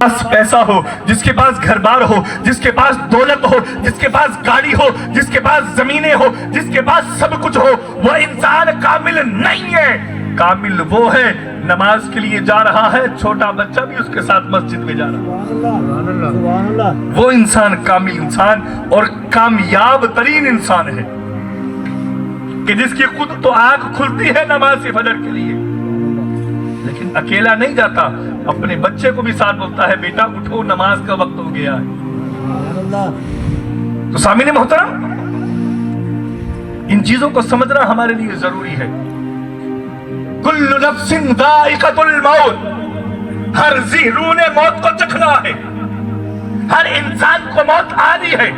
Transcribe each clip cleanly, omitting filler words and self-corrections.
पास पैसा हो, जिसके पास घर बार हो, जिसके पास दौलत हो, जिसके पास गाड़ी हो, जिसके पास जमीनें हो, जिसके पास सब कुछ हो, वो इंसान कामिल नहीं है। कामिल वो है नमाज के लिए जा रहा है, छोटा बच्चा भी उसके साथ मस्जिद में जा रहा है, वो इंसान कामिल इंसान और कामयाब तरीन इंसान है कि जिसकी खुद तो आंख खुलती है नमाज फजर के लिए, लेकिन अकेला नहीं जाता, अपने बच्चे को भी साथ बोलता है बेटा उठो नमाज का वक्त हो गया है। तो सामीने मोहतरम, इन चीजों को समझना हमारे लिए जरूरी है। कुल्लु नफ्सिन दाइकातुल मौत, हर जी रूह ने मौत को चखना है, हर इंसान को मौत आनी है,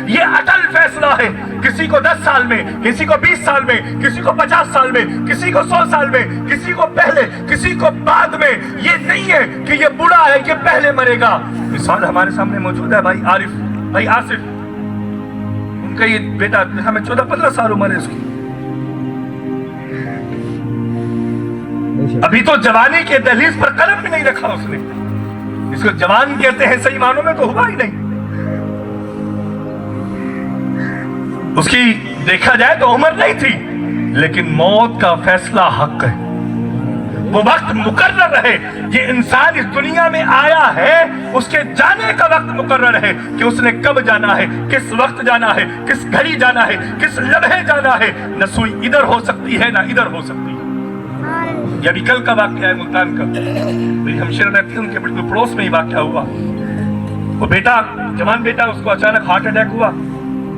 ये अटल फैसला है। किसी को 10 साल में, किसी को 20 साल में, किसी को 50 साल में, किसी को 100 साल में, किसी को पहले, किसी को बाद में। ये नहीं है कि ये बूढ़ा है कि पहले मरेगा। मिसाल हमारे सामने मौजूद है भाई आरिफ, भाई आसिफ, उनका ये बेटा हमें 14-15 साल उम्र है उसकी, अभी तो जवानी के दहलीज पर कदम भी नहीं रखा उसने। इसको जवान कहते हैं, सही मानों में तो हुआ ही नहीं। उसकी देखा जाए तो उम्र नहीं थी, लेकिन मौत का फैसला हक है। वो वक्त मुकर्रर है। ये इंसान इस दुनिया में आया है, उसके जाने का वक्त मुकर्रर है कि उसने कब जाना है, किस वक्त जाना है, किस घड़ी जाना है, किस लम्हे जाना है। न सुई इधर हो सकती है ना इधर हो सकती है। ये अभी कल का वाकया है मुल्तान का, मेरी हमशेर रहती है, उनके बिल्कुल पड़ोस में ही वाकया हुआ। वो बेटा, जवान बेटा, उसको अचानक हार्ट अटैक हुआ।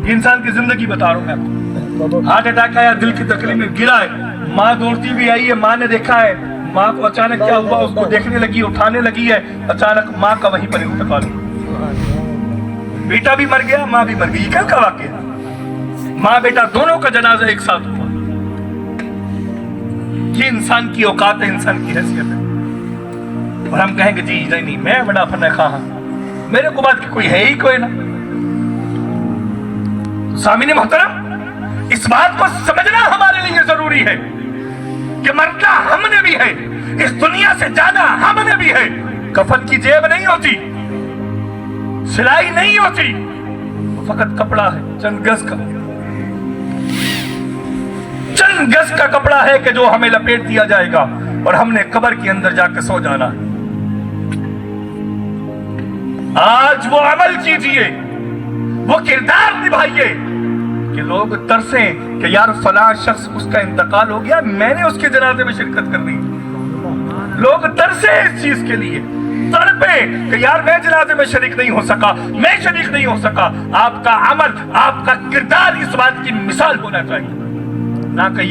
ये इंसान की जिंदगी बता रहा हूं मैं आपको। हार्ट अटैक आया, दिल की तकलीफ में गिरा है, माँ दौड़ती भी आई है, माँ ने देखा है, माँ को अचानक क्या हुआ, उसको देखने लगी, उठाने लगी है, अचानक माँ का वहीं पर इंतकाल हुआ। बेटा भी मर गया, माँ भी मर गई। कल का वाकया, माँ बेटा दोनों का जनाजा एक साथ हुआ। ये इंसान की औकात है, इंसान की हैसियत है। और हम कहेंगे जी नहीं मैं बड़ा फन खां, मेरे को बात की कोई है ही कोई ना। सामीने मोहतरम, इस बात को समझना हमारे लिए जरूरी है कि मरना हमने भी है, इस दुनिया से जाना हमने भी है। कफन की जेब नहीं होती, सिलाई नहीं होती, फकत कपड़ा है, चंद गज का कपड़ा है कि जो हमें लपेट दिया जाएगा और हमने कब्र के अंदर जाकर सो जाना है। आज वो अमल कीजिए, वो किरदार निभाइए कि लोग तरसें कि यार फलां शख्स उसका इंतकाल हो गया, मैंने उसके जनाजे में शिरकत करनी। लोग तरसे इस चीज के लिए, तड़पे कि यार मैं जनाजे में शरीक नहीं हो सका, मैं शरीक नहीं हो सका। आपका अमल, आपका किरदार इस बात की मिसाल होना चाहिए, ना कि